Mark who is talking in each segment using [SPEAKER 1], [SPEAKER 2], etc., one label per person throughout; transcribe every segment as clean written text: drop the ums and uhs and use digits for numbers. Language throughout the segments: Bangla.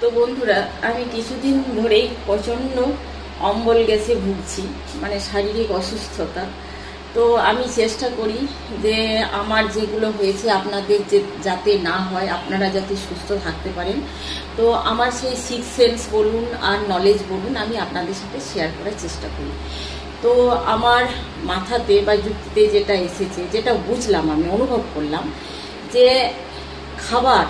[SPEAKER 1] তো বন্ধুরা, আমি কিছুদিন ধরেই প্রচণ্ড অম্বল গ্যাসে ভুগছি, মানে শারীরিক অসুস্থতা। তো আমি চেষ্টা করি যে আমার যেগুলো হয়েছে আপনাদের যাতে না হয়, আপনারা যাতে সুস্থ থাকতে পারেন। তো আমার সেই সিক্স সেন্স বলুন আর নলেজ বলুন, আমি আপনাদের সাথে শেয়ার করার চেষ্টা করি। তো আমার মাথাতে বা যুক্তিতে যেটা এসেছে, যেটা বুঝলাম, আমি অনুভব করলাম যে খাবার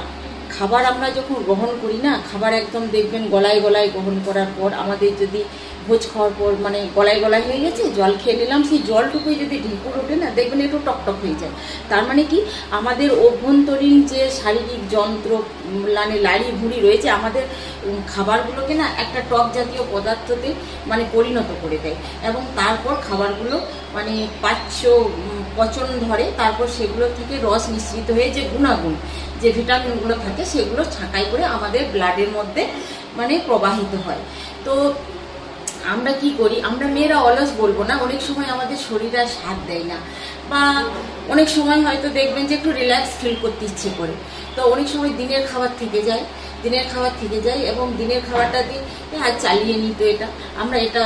[SPEAKER 1] খাবার আমরা যখন গ্রহণ করি না, খাবার একদম দেখবেন গলায় গলায় গ্রহণ করার পর, আমাদের যদি ভোজ খাওয়ার পর মানে গলায় গলায় হয়ে গেছে, জল খেয়ে নিলাম, সেই জলটুকুই যদি ঢেকুর ওঠে না, দেখবেন একটু টকটক হয়ে যায়। তার মানে কি, আমাদের অভ্যন্তরীণ যে শারীরিক যন্ত্র মানে লাড়ি ভুঁড়ি রয়েছে, আমাদের খাবারগুলোকে না একটা টক জাতীয় পদার্থতে মানে পরিণত করে দেয়, এবং তারপর খাবারগুলো মানে পচন ধরে, তারপর সেগুলো থেকে রস মিশ্রিত হয়ে যে গুণাগুণ, যে ভিটামিনগুলো থাকে, সেগুলো ছাঁকাই করে আমাদের ব্লাডের মধ্যে মানে প্রবাহিত হয়। তো আমরা কি করি, আমরা মেয়েরা অলস বলবো না, অনেক সময় আমাদের শরীর আর সাথ দেয় না, বা অনেক সময় হয়তো দেখবেন যে একটু রিল্যাক্স ফিল করতে ইচ্ছে করে। তো অনেক সময় দিনের খাবার থেকে যায় এবং দিনের খাবারটা দিয়ে আর চালিয়ে নিত, আমরা এটা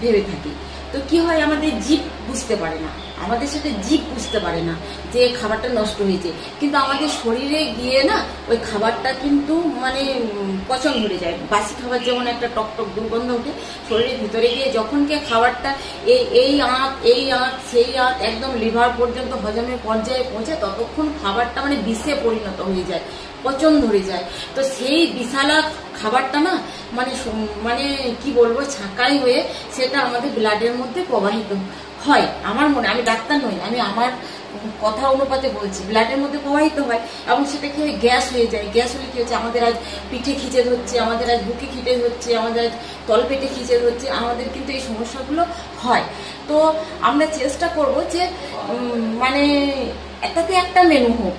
[SPEAKER 1] ভেবে থাকি। তো কি হয়, আমাদের জিভ বুঝতে পারে না, আমাদের সাথে জিভ বুঝতে পারে না যে খাবারটা নষ্ট হয়েছে, কিন্তু আমাদের শরীরে গিয়ে না ওই খাবারটা কিন্তু মানে পচন ধরে যায়। বাসি খাবার যেমন একটা টকটক দুর্গন্ধ ওঠে, শরীরের ভিতরে গিয়ে যখন কি খাবারটা এই আঁত সেই আঁত একদম লিভার পর্যন্ত হজমের পর্যায়ে পৌঁছে, ততক্ষণ খাবারটা মানে বিষে পরিণত হয়ে যায়, পচন ধরে যায়। তো সেই বিশালা খাবারটা না মানে মানে কি বলবো, ছাঁকাই হয়ে সেটা আমাদের ব্লাডের মধ্যে প্রবাহিত হয়। আমার মনে, আমি ডাক্তার নই, আমি আমার কথা অনুপাতে বলছি, ব্লাডের মধ্যে প্রবাহিত হয় এবং সেটা খেয়ে গ্যাস হয়ে যায়। গ্যাস হলে কি হচ্ছে, আমাদের আজ পিঠে খিচে ধরছে, আমাদের আজ বুকে খিচে ধরছে, আমাদের আজ তলপেটে খিচে ধরছে, আমাদের কিন্তু এই সমস্যাগুলো হয়। তো আমরা চেষ্টা করব যে মানে একটাতে একটা মেনু হোক,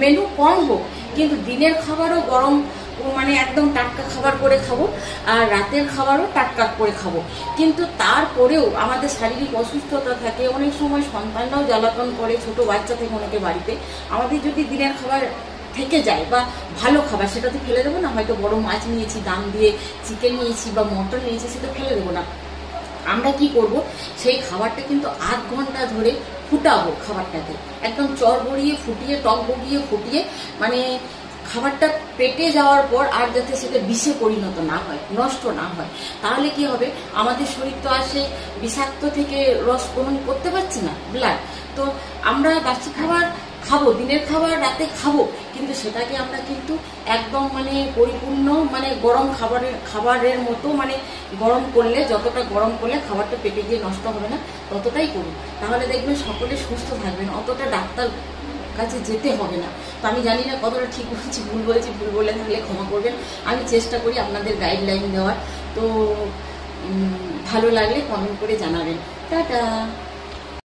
[SPEAKER 1] মেনু কম হোক, কিন্তু দিনের খাবারও গরম মানে একদম টাটকা খাবার করে খাবো, আর রাতের খাবারও টাটকা করে খাবো। কিন্তু তারপরেও আমাদের শারীরিক অসুস্থতা থাকে, অনেক সময় সন্তানরাও জ্বালাতন করে, ছোট বাচ্চা থেকে অনেকে বাড়িতে। আমাদের যদি দিনের খাবার থেকে যায় বা ভালো খাবার, সেটা তো ফেলে দেবো না। হয়তো বড় মাছ নিয়েছি দাম দিয়ে, চিকেন নিয়েছি বা মটন নিয়েছি, সেটা ফেলে দেবো না। আমরা কি করব, সেই খাবারটা কিন্তু আধ ঘন্টা ধরে ফুটাবো, খাবারটাকে একদম চর বড়িয়ে ফুটিয়ে, টক বগিয়ে ফুটিয়ে, মানে খাবারটা পেটে যাওয়ার পর আর যাতে সেটা বিষে পরিণত না হয়, নষ্ট না হয়। তাহলে কি হবে, আমাদের শরীর তো আর সেই বিষাক্ত থেকে রস গ্রহণ করতে পারছে না, ব্লাড। তো আমরা বাসি খাবার খাবো, দিনের খাবার রাতে খাবো, কিন্তু সেটাকে আমরা কিন্তু একদম মানে পরিপূর্ণ মানে গরম খাবারের মতো, মানে গরম করলে, যতটা গরম করলে খাবারটা পেটে গিয়ে নষ্ট হবে না, ততটাই করুন। তাহলে দেখবেন সকলে সুস্থ থাকবেন, অতটা ডাক্তার কাছে যেতে হবে না। তো আমি জানি না কতটা ঠিক বলছি, ভুল বলে থাকলে ক্ষমা করবেন। আমি চেষ্টা করি আপনাদের গাইডলাইন দেওয়ার। তো ভালো লাগলে কমেন্ট করে জানাবেন। টাটা।